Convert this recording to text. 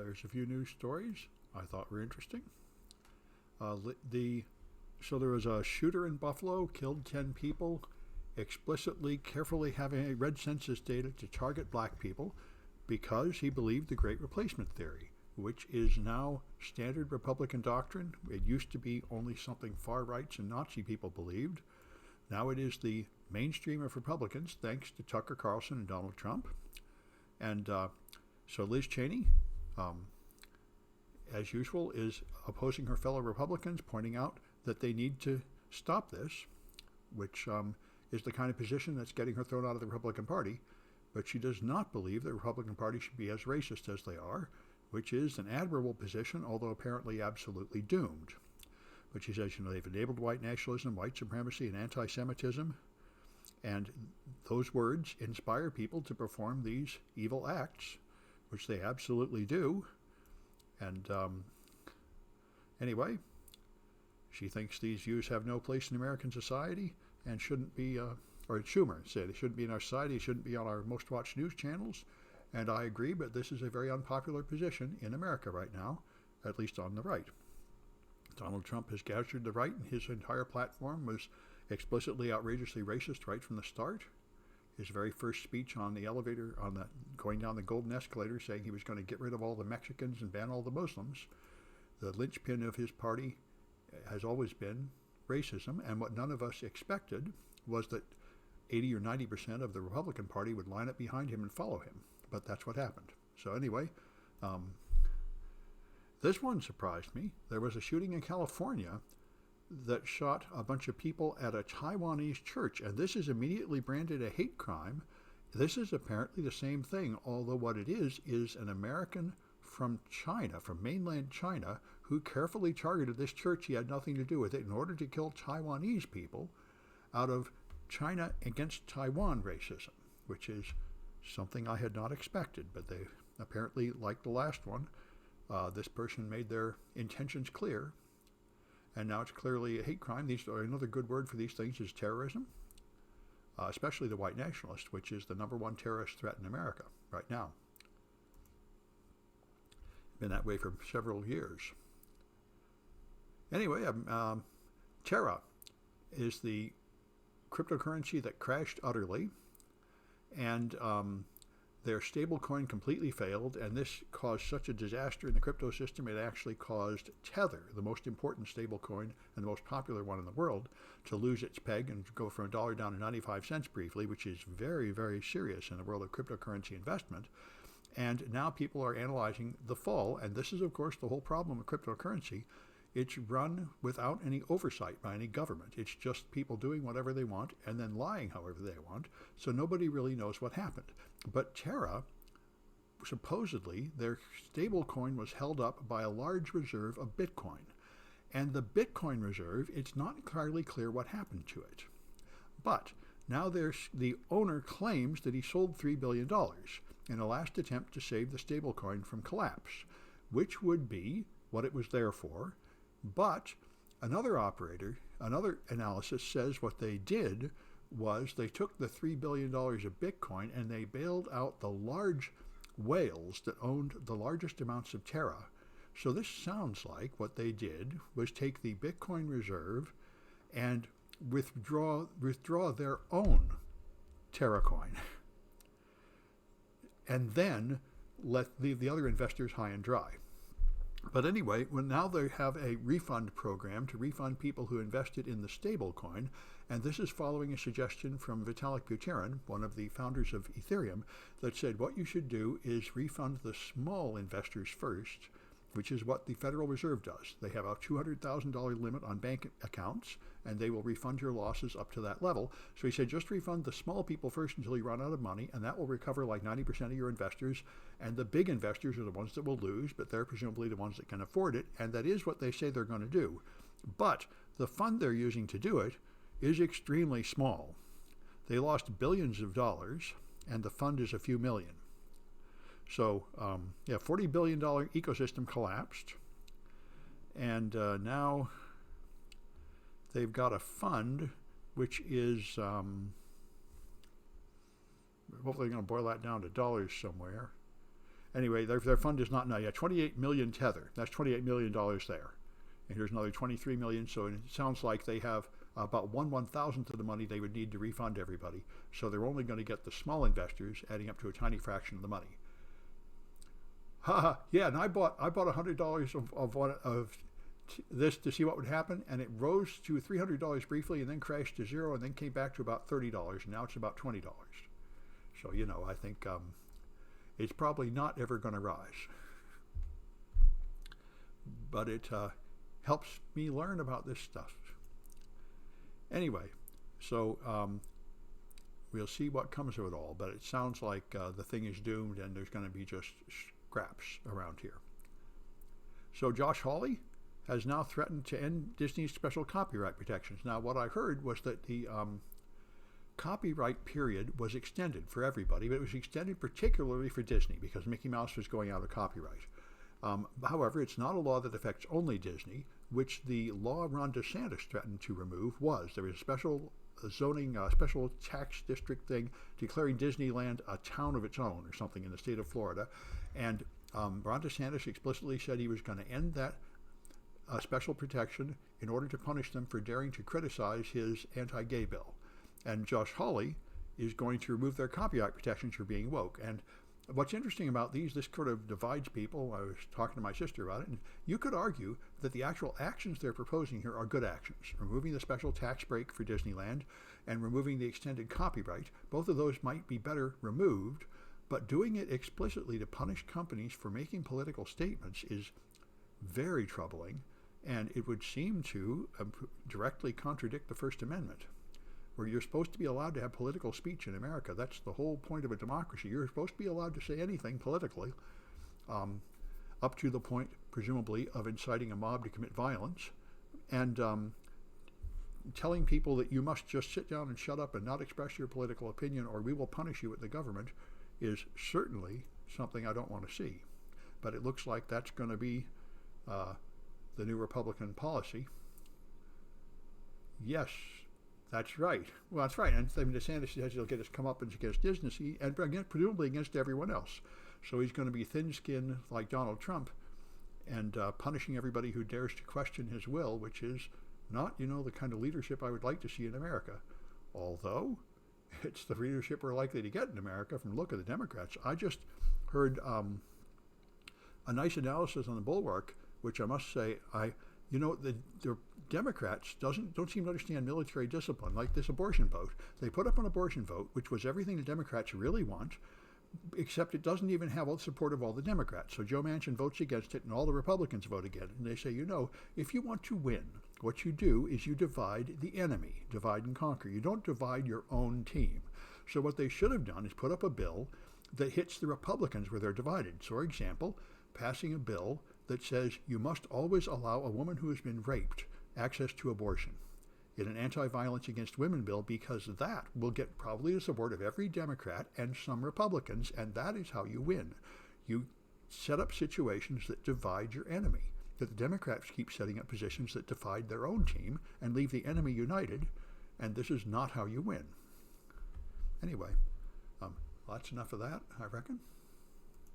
There's a few news stories I thought were interesting. So there was a shooter in Buffalo, killed 10 people, explicitly, carefully having red census data to target black people because he believed the Great Replacement theory, which is now standard Republican doctrine. It used to be only something far rights and Nazi people believed. Now it is the mainstream of Republicans, thanks to Tucker Carlson and Donald Trump. And so Liz Cheney, as usual, is opposing her fellow Republicans, pointing out that they need to stop this, which is the kind of position that's getting her thrown out of the Republican Party. But she does not believe the Republican Party should be as racist as they are, which is an admirable position, although apparently absolutely doomed. But she says, they've enabled white nationalism, white supremacy, and anti-Semitism, and those words inspire people to perform these evil acts, which they absolutely do. And anyway, she thinks these views have no place in American society and shouldn't be, or Schumer said, it shouldn't be in our society, it shouldn't be on our most watched news channels. And I agree, but this is a very unpopular position in America right now, at least on the right. Donald Trump has captured the right, and his entire platform was explicitly outrageously racist right from the start. His very first speech on the elevator, going down the golden escalator, saying he was going to get rid of all the Mexicans and ban all the Muslims. The linchpin of his party has always been racism, and what none of us expected was that 80 or 90% of the Republican Party would line up behind him and follow him. But that's what happened. So anyway, this one surprised me. There was a shooting in California that shot a bunch of people at a Taiwanese church, and this is immediately branded a hate crime. This is apparently the same thing, although what it is an American from China, from mainland China, who carefully targeted this church. He had nothing to do with it in order to kill Taiwanese people out of China against Taiwan racism, which is something I had not expected, but they apparently, like the last one, this person made their intentions clear, and now it's clearly a hate crime. Another good word for these things is terrorism, especially the white nationalist, which is the number one terrorist threat in America right now. Been that way for several years. Anyway, Terra is the cryptocurrency that crashed utterly, and their stablecoin completely failed, and this caused such a disaster in the crypto system, it actually caused Tether, the most important stablecoin and the most popular one in the world, to lose its peg and go from $1 down to 95 cents briefly, which is very, very serious in the world of cryptocurrency investment. And now people are analyzing the fall, and this is, of course, the whole problem with cryptocurrency. It's run without any oversight by any government. It's just people doing whatever they want and then lying however they want, so nobody really knows what happened. But Terra, supposedly, their stablecoin was held up by a large reserve of Bitcoin. And the Bitcoin reserve, it's not entirely clear what happened to it. But now the owner claims that he sold $3 billion in a last attempt to save the stablecoin from collapse, which would be what it was there for. But another analysis says what they did was they took the $3 billion of Bitcoin and they bailed out the large whales that owned the largest amounts of Terra. So this sounds like what they did was take the Bitcoin reserve and withdraw their own Terra coin, and then let the other investors high and dry. But anyway, now they have a refund program to refund people who invested in the stablecoin, and this is following a suggestion from Vitalik Buterin, one of the founders of Ethereum, that said what you should do is refund the small investors first, which is what the Federal Reserve does. They have a $200,000 limit on bank accounts, and they will refund your losses up to that level. So he said, just refund the small people first until you run out of money, and that will recover like 90% of your investors. And the big investors are the ones that will lose, but they're presumably the ones that can afford it, and that is what they say they're going to do. But the fund they're using to do it is extremely small. They lost billions of dollars, and the fund is a few million. So, $40 billion ecosystem collapsed, and now they've got a fund which is, hopefully they're going to boil that down to dollars somewhere. Anyway, their fund is not now yet. 28 million tether. That's $28 million there. And here's another 23 million. So it sounds like they have about 1/1000th of the money they would need to refund everybody. So they're only going to get the small investors, adding up to a tiny fraction of the money. Yeah, and I bought $100 of this to see what would happen, and it rose to $300 briefly, and then crashed to zero, and then came back to about $30, and now it's about $20. So I think it's probably not ever going to rise, but it helps me learn about this stuff. Anyway, so we'll see what comes of it all, but it sounds like the thing is doomed, and there's going to be just scraps around here. So Josh Hawley has now threatened to end Disney's special copyright protections. Now, what I heard was that the copyright period was extended for everybody, but it was extended particularly for Disney because Mickey Mouse was going out of copyright. However, it's not a law that affects only Disney, which the law Ron DeSantis threatened to remove was. There was a special zoning, special tax district thing declaring Disneyland a town of its own or something in the state of Florida. And Ron DeSantis explicitly said he was going to end that special protection in order to punish them for daring to criticize his anti-gay bill. And Josh Hawley is going to remove their copyright protections for being woke. And what's interesting about these, this sort of divides people. I was talking to my sister about it, and you could argue that the actual actions they're proposing here are good actions. Removing the special tax break for Disneyland and removing the extended copyright, both of those might be better removed, but doing it explicitly to punish companies for making political statements is very troubling, and it would seem to directly contradict the First Amendment, where you're supposed to be allowed to have political speech in America. That's the whole point of a democracy. You're supposed to be allowed to say anything politically, up to the point, presumably, of inciting a mob to commit violence, and telling people that you must just sit down and shut up and not express your political opinion or we will punish you at the government is certainly something I don't want to see. But it looks like that's going to be the new Republican policy. Yes, that's right. Well, that's right. And DeSantis says he'll get his comeuppance against Disney, and presumably against everyone else. So he's going to be thin-skinned like Donald Trump and punishing everybody who dares to question his will, which is not, the kind of leadership I would like to see in America. Although it's the leadership we're likely to get in America from the look of the Democrats. I just heard a nice analysis on the Bulwark, which I must say, the Democrats don't seem to understand military discipline, like this abortion vote. They put up an abortion vote, which was everything the Democrats really want, except it doesn't even have all the support of all the Democrats. So Joe Manchin votes against it, and all the Republicans vote again. And they say, if you want to win, what you do is you divide the enemy, divide and conquer. You don't divide your own team. So what they should have done is put up a bill that hits the Republicans where they're divided. So, for example, passing a bill that says you must always allow a woman who has been raped access to abortion in an anti-violence against women bill, because that will get probably the support of every Democrat and some Republicans, and that is how you win. You set up situations that divide your enemy, that the Democrats keep setting up positions that divide their own team and leave the enemy united, and this is not how you win. Anyway, that's enough of that, I reckon.